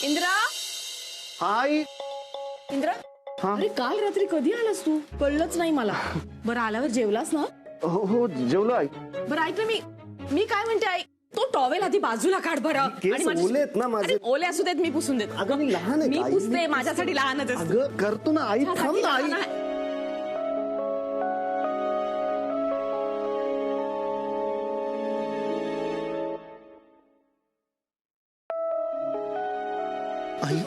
इंद्रा हाय इंद्रा हा? अरे काल रात्री कधी आलास तू कळलंच नाही मला. बरं आल्यावर जेवलास ना? हो हो जेवलो आई. बरं ऐक ना मी काय म्हणते ऐक तो टॉवेल आधी बाजूला काढ बरं. केस ओले आहेत ना माझे. अरे, ओले असू देत मी पुसून देत. अगं मी लहान आहे मी आई, पुसते माझ्यासाठी लहानच आहेस. अगं करतो ना आई. थांब ना आई. लहान आहे. आई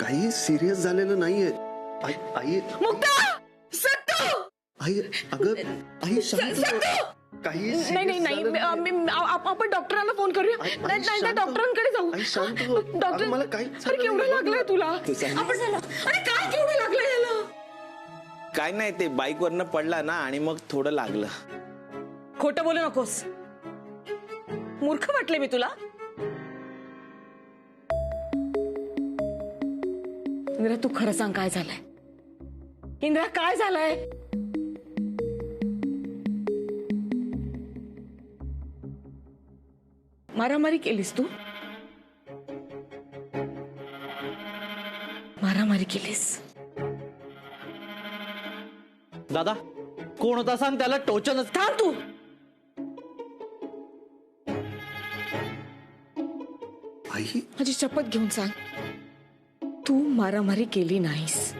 काही सिरियस झालेलं नाहीये. आई आई मुक्ता सत्तू आई अगं आई शांत हो. काही नाही नाही serious नाही झालेलं मी- आपण डॉक्टरांना फोन करूया. आई, नाही नाही त्या शांत हो. डॉक्टरांकडे जाऊ. आई, शांत हो. डॉक्टर अगं, मला काही अरे झालं केवढं नाही. लागलंय तुला? ते झालं. आपण झालं अरे काय केवढं लागलंय याला? काय नाही ते बाईक वरनं पडला ना आणि मग थोडं लागलं. खोटं बोलू नकोस. मूर्ख वाटले मी तुला? इंद्रा तू खरं सांग काय झालंय? इंद्रा काय झालंय? मारामारी केलीस तू? मारामारी केलीस? दादा कोण होता सांग त्याला टोचनच. थांब तू. आई माझी शपथ घेऊन सांग तू मारामारी केली नाहीस.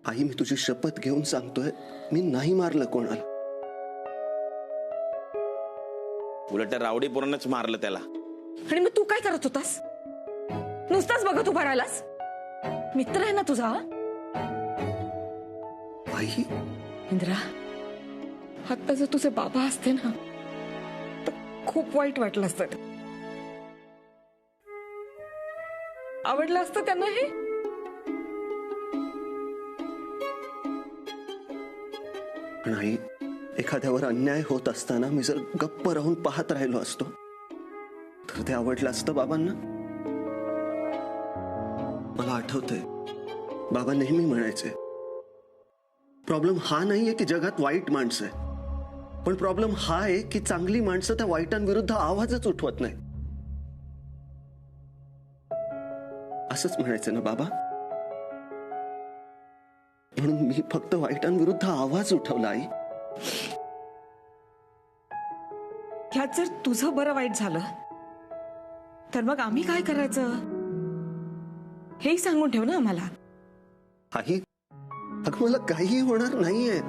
आई मी तुझी शपथ घेऊन सांगतोय मी नाही मारलं कोणाला. उलट त्या रावडी पोरांनाच मारलं त्याला. आणि मग तू काय करत होतास? नुसताच बघत उभा राहिलास? मित्र आहे ना तुझा? आई इंद्रा आता जर तुझे बाबा असते ना तर खूप वाईट वाटलं असतं. आवडलं असतं त्यांना हे? पण आई एखाद्यावर अन्याय होत असताना मी जर गप्प राहून पाहत राहिलो असतो तर ते आवडलं असतं बाबांना. मला आठवतंय बाबा नेहमी म्हणायचे प्रॉब्लेम हा नाहीये की जगात वाईट माणसं आहे, पण प्रॉब्लेम हा आहे की चांगली माणसं त्या वाईटांविरुद्ध आवाजच उठवत नाही. असंच म्हणायचं ना बाबा? म्हणून मी फक्त वाईटांविरुद्ध आवाज उठवला आई. ह्यात जर तुझं बरं वाईट झालं तर मग आम्ही काय करायचं हेही सांगून ठेव ना आम्हाला. आई अगं मला काही होणार नाहीये.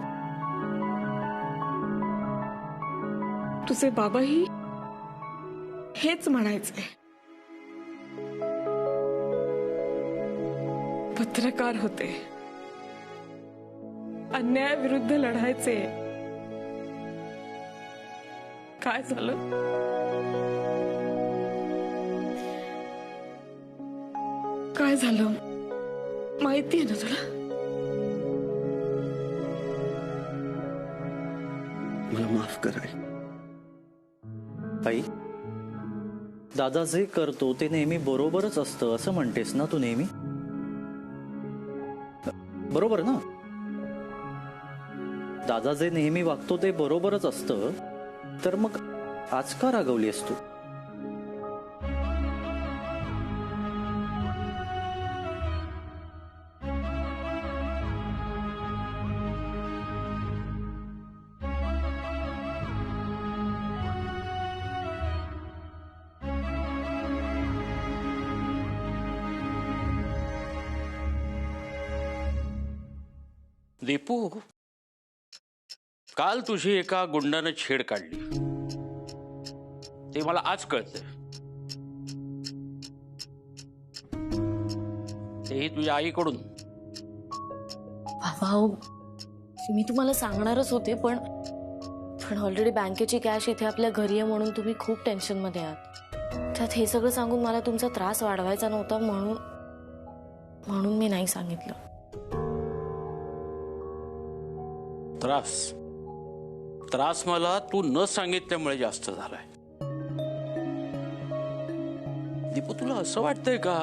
तुझे बाबाही हेच म्हणायचे. पत्रकार होते, अन्यायाविरुद्ध लढायचे. काय झालं? काय झालं माहिती आहे ना तुला? मला माफ कर आई. आई दादा जे करतो ते नेहमी बरोबरच असतं असं म्हणतेस ना तू नेहमी? बरोबर ना? दादा जे नेहमी वागतो ते बरोबरच असतं, तर मग आज का रागवलीस तू? दीपू काल तुझी एका गुंडानं छेड काढली ते मला आज कळतंय. तेही तुझ्या आईकडून. भाऊ मी तुम्हाला सांगणारच होते पण ऑलरेडी बँकेची कॅश इथे आपल्या घरी आहे म्हणून तुम्ही खूप टेन्शन मध्ये आहात. त्यात हे सगळं सांगून मला तुमचा त्रास वाढवायचा नव्हता म्हणून मी नाही सांगितलं. त्रास मला तू न सांगितल्यामुळे जास्त झालाय. दीपू तुला असं वाटतंय का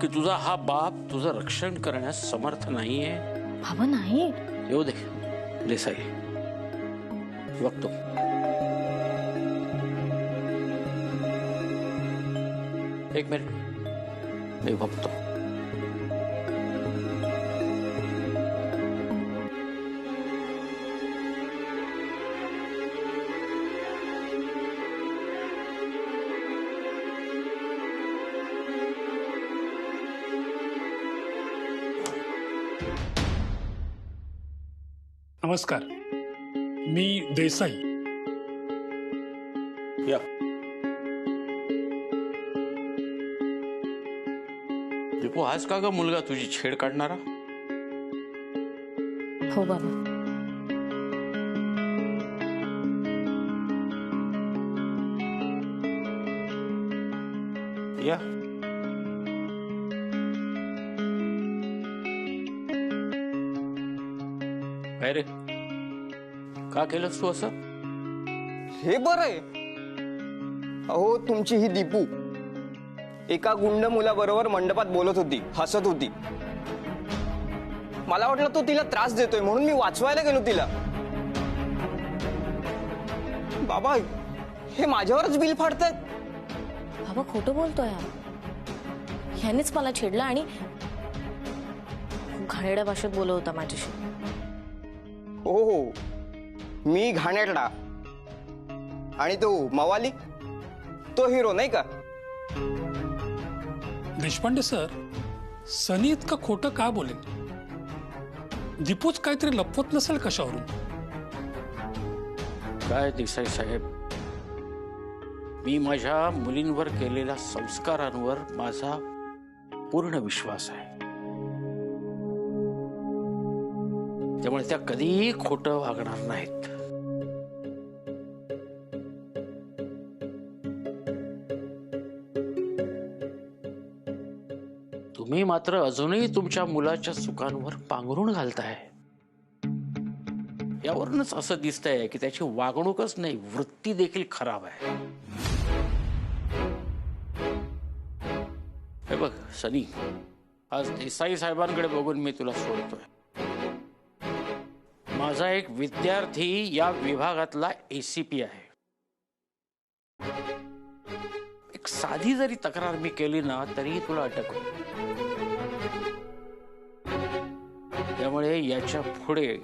की तुझा हा बाप तुझं रक्षण करण्यास समर्थ नाहीये? बाबा नाही. येऊ दे देसाई, बघतो. एक मिनिट, मी बघतो. नमस्कार, मी देसाई. या दीपू, हाच का ग मुलगा तुझी छेड काढणारा? हो बाबा. या काय रे, का केलंस तू असं? हे बरं आहे. अहो, तुमची ही दीपू एका गुंड मुलाबरोबर मंडपात बोलत होती, हसत होती. मला वाटलं तो तिला त्रास देतोय म्हणून मी वाचवायला गेलो तिला. बाबा, हे माझ्यावरच बिल फाडतायत. बाबा खोटं बोलतोय हा. ह्यानेच मला छेडलं आणि घाणेरड्या भाषेत बोलत होता माझ्याशी. हो हो, मी घाणेरडा आणि तो मवाली, तो हिरो नाही का? देशपांडे सर, सनी इतकं खोटं का बोलेल? दीपूच काहीतरी लपवत नसेल कशावरून? काय देसाई साहेब, मी माझ्या मुलींवर केलेल्या संस्कारांवर माझा पूर्ण विश्वास आहे. त्यामुळे त्या कधीही खोटं वागणार नाहीत. तुम्ही मात्र अजूनही तुमच्या मुलाच्या चुकांवर पांघरून घालताय. यावरूनच असं दिसतंय की त्याची वागणूकच नाही, वृत्ती देखील खराब आहे. हे बघ सनी, आज देसाई साहेबांकडे बघून मी तुला सोडतोय. माझा एक विद्यार्थी या विभागातला ACP आहे. एक साधी जरी तक्रार मी केली ना तरी तुला अटक होईल. त्यामुळे याच्या पुढे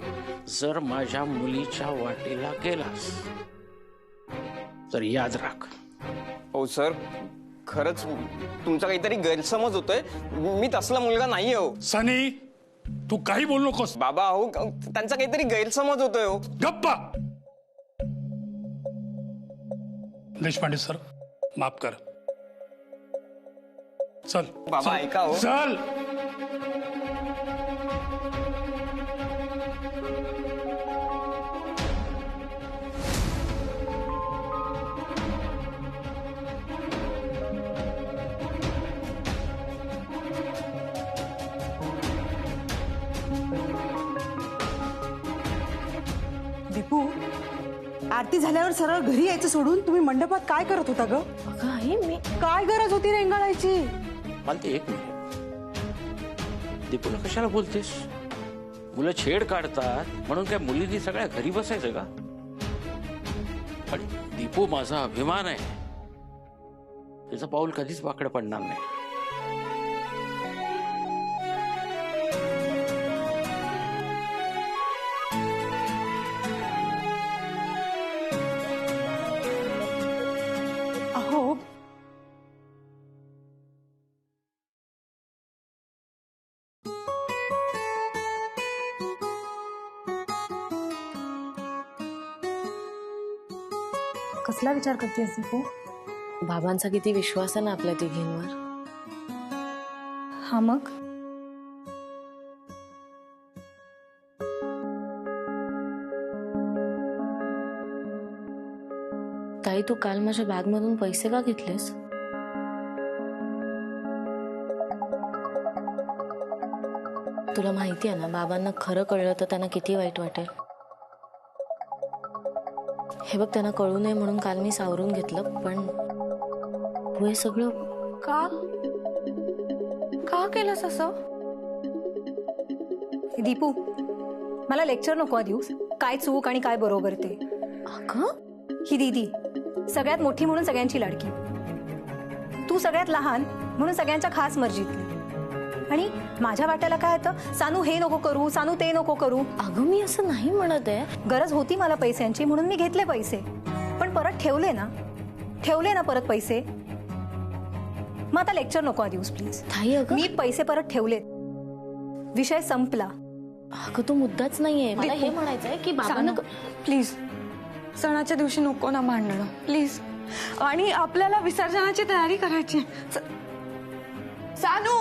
जर माझ्या मुलीच्या वाटेला गेलास तर याद राख. हो सर, खरंच तुमचा काहीतरी गैरसमज होतोय. मी तसला मुलगा नाहीये हो. सनी, तू काही बोलू नकोस. बाबा, हो त्यांचा काहीतरी गैरसमज होतोय हो. गप्पा. देशपांडे सर, माफ कर. चल बाबा, चल, ऐका हो. चल. दीपू, आरती झाल्यावर सरळ घरी यायचं सोडून तुम्ही मंडपात काय करत होता ग? अगं आई, मी काय गरज होती रेंगाळायची? मला ते एक मिनिट, दीपूला कशाला बोलतेस? मुलं छेड काढतात म्हणून काय मुलींनी सगळ्या घरी बसायचं का? आणि दीपू माझा अभिमान आहे. त्याचं पाऊल कधीच वाकडं पडणार नाही. अहो, कसला विचार करतेस दीपू? बाबांचा किती विश्वास आहे ना आपल्या तिघींवर. हा मग ताई, तू काल माझ्या बॅग मधून पैसे का घेतलेस? तुला माहिती आहे ना, बाबांना खरं कळलं तर त्यांना किती वाईट वाटेल. हे बघ, त्यांना कळू नये म्हणून काल मी सावरून घेतलं, पण तू हे सगळं का का केलंस असं? दीपू, मला लेक्चर नको देऊस काय चूक आणि काय बरोबर ते. अगं ही दीदी सगळ्यात मोठी म्हणून सगळ्यांची लाडकी, तू सगळ्यात लहान म्हणून सगळ्यांच्या खास मर्जीतली. आणि माझ्या वाट्याला काय येतं, सानू हे नको करू, सानू ते नको करू. अगं मी असं नाही म्हणत आहे. गरज होती मला पैशांची म्हणून मी घेतले पैसे, पण परत ठेवले ना परत पैसे. मग आता लेक्चर नको देऊस प्लीज. ताई अगं मी पैसे परत ठेवलेत, विषय संपला. अगं तो मुद्दाच नाहीये. मला हे म्हणायचंय की बाबांना प्लीज सणाच्या दिवशी नको ना भांडणं प्लीज. आणि आपल्याला विसर्जनाची तयारी करायची. सानू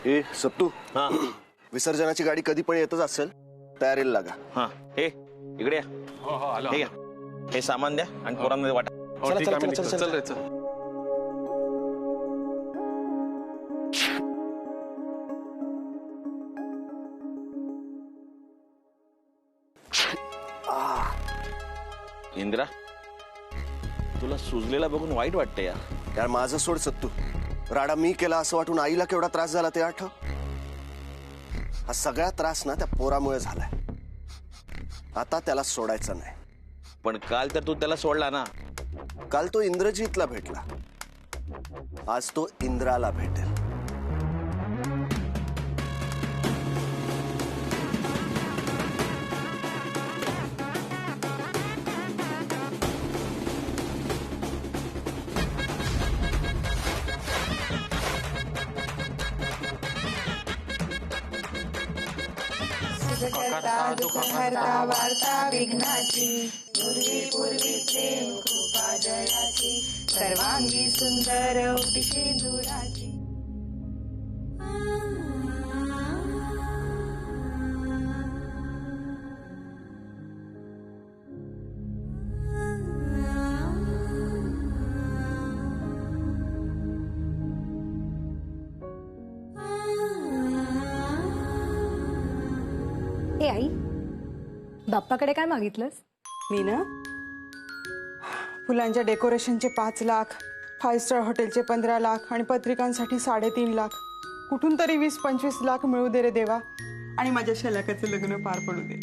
ए सत्तू, विसर्जनाची गाडी कधी पण येतच असेल, तयारीला लागा. हा हे इकडे या. हे घ्या. हे सामान द्या आणि पोरांमध्ये वाटा. चला चला चला चला चला. इंदिरा, तुला सुजलेला बघून वाईट वाटतं यार. यार माझं सोड सत्तू, राडा मी केला असं वाटून आईला केवढा त्रास झाला ते आठव. हा सगळा त्रास ना त्या पोरामुळे झालाय. आता त्याला सोडायचं नाही. पण काल तर तू त्याला सोडला ना. काल तो इंद्रजीतला भेटला, आज तो इंद्राला भेटेल. हरता वार्ता विघ्नाची, पूर्वी पूर्वी प्रेम कृपा जयाची, सर्वांगी सुंदर ओटी सिंदुराची. ए आई, बाप्पाकडे काय मागितलंस? मी ना फुलांच्या डेकोरेशनचे 5 लाख, 5 स्टार हॉटेलचे 15 लाख आणि पत्रिकांसाठी 3.5 लाख. कुठून तरी 20-25 लाख मिळू दे रे देवा, आणि माझ्या शलाकाचं लग्न पार पडू दे.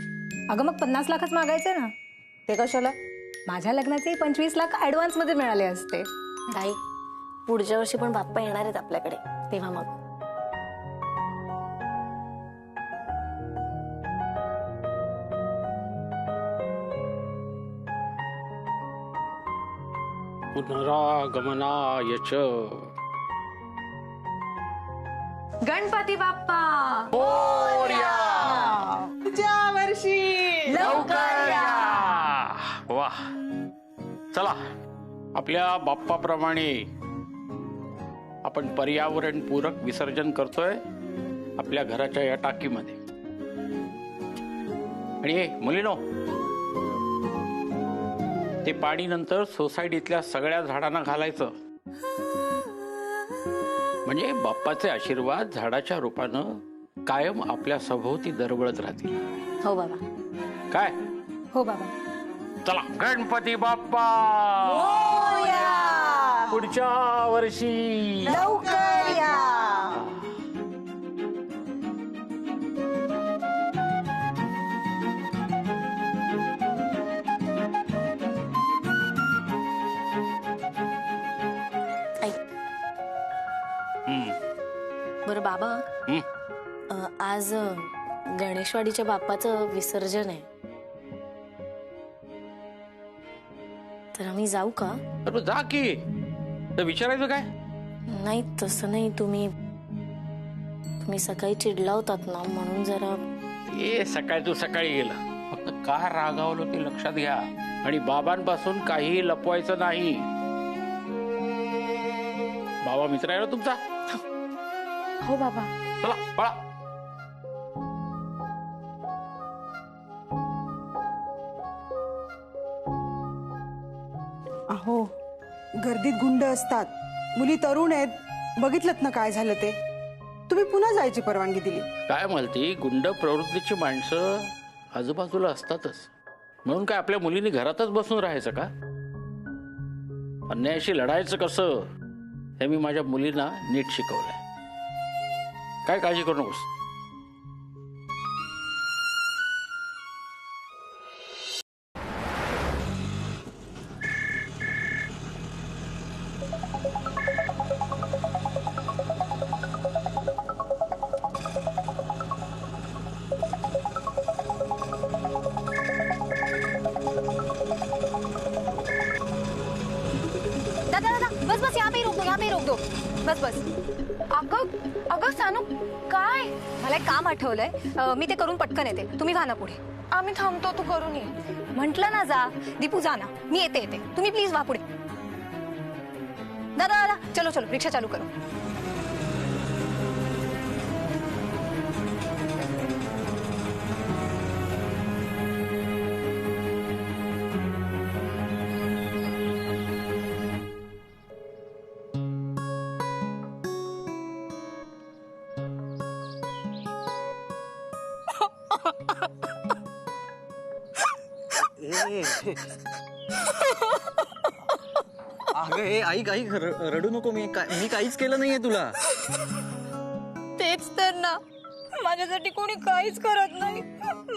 अगं मग 50 लाखच मागायचे ना. ते कशाला? माझ्या लग्नाचे 25 लाख ऍडव्हान्स मध्ये मिळाले असते. ताई पुढच्या वर्षी पण बाप्पा येणार आहेत आपल्याकडे, तेव्हा मग. पुनरागमनाय च. गणपती बाप्पा पुढच्या वर्षी लवकर या. वाह, चला आपल्या बाप्पाप्रमाणे आपण पर्यावरण पूरक विसर्जन करतोय आपल्या घराच्या या टाकीमध्ये. आणि मुलीनो, ते पाणी नंतर सोसायटीतल्या सगळ्या झाडांना घालायचं, म्हणजे बाप्पाचे आशीर्वाद झाडाच्या रूपानं कायम आपल्या सभोवती दरवळत राहतील. हो बाबा. काय? हो बाबा. चला, गणपती बाप्पा पुढच्या वर्षी लवकर या. बरं बाबा, आज गणेशवाडीच्या बाप्पाचं विसर्जन आहे, तर आम्ही जाऊ का? अरे जा की. तर विचारायचं काय? नाही तसं नाही, तुम्ही सकाळी चिडला होतात ना, म्हणून जरा. ए सकाळी तू सकाळी गेला, फक्त का रागावलं ते लक्षात घ्या. आणि बाबांपासून काही लपवायचं नाही. बाबा मित्र आहे ना तुमचा. हो बाबा. चला पळा. अहो, गर्दीत गुंड असतात, मुली तरुण आहेत, बघितलं ना काय झालं ते. तुम्ही पुन्हा जायची परवानगी दिली. काय म्हणते, गुंड प्रवृत्तीची माणसं आजूबाजूला असतातच, म्हणून काय आपल्या मुलींनी घरातच बसून राहायचं का? अन्यायाशी लढायचं कसं हे मी माझ्या मुलींना नीट शिकवलंय. काय काळजी करू नकोस. दादा दादा बस बस यहाँ पे ही रोक दो बस बस. अगं अगं सानू काय? मला एक काम आठवलंय, मी ते करून पटकन येते. तुम्ही व्हा ना पुढे. आम्ही थांबतो, तू करून ये. म्हंटल ना जा. दीपू जा ना, मी येते. तुम्ही प्लीज व्हा पुढे. दादा दादा चलो चलो रिक्षा चालू करो. अगं हे ऐक ऐक रडू नको. मी काहीच केलं नाहीये तुला. तेच तर ना, माझ्यासाठी कोणी काहीच करत नाही.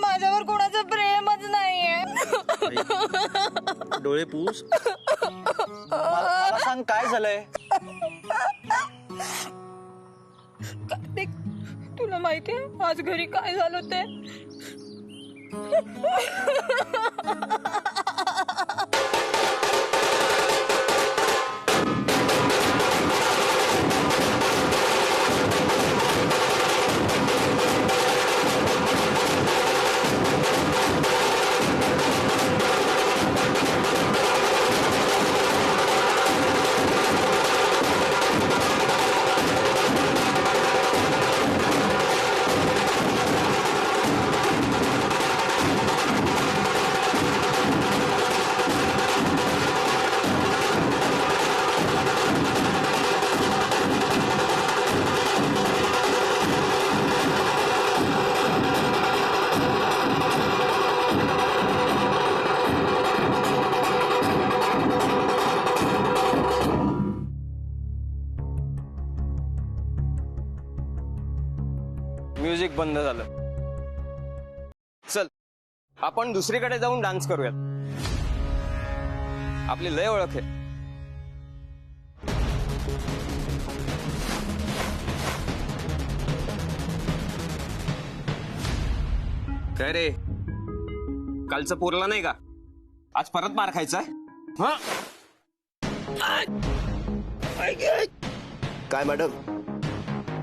माझ्यावर कोणाचं प्रेमच नाहीये. डोळे पूस. मला सांग काय झालंय. कार्तिक, तुला माहितीये आज घरी काय झालं ते? म्युझिक बंद झालं. चल आपण दुसरीकडे जाऊन डान्स करूयात. आपली लय ओळख आहे. काय रे, कालचं पुरलं नाही का? आज परत मार खायचा. काय मॅडम,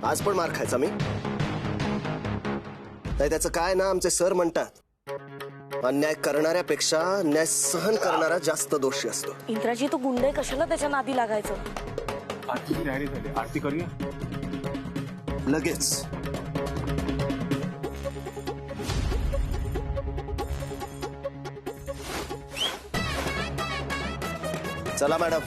आज पण मार खायचा मी? नाही, त्याचं काय ना, आमचे सर म्हणतात अन्याय करणाऱ्यापेक्षा अन्याय सहन करणारा जास्त दोषी असतो. इंद्राजी तो गुंड आहे, कशाला त्याच्या नादी लागायचं? आरतीची तयारी झाली, आरती करूया लगेच. चला मॅडम.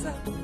Sa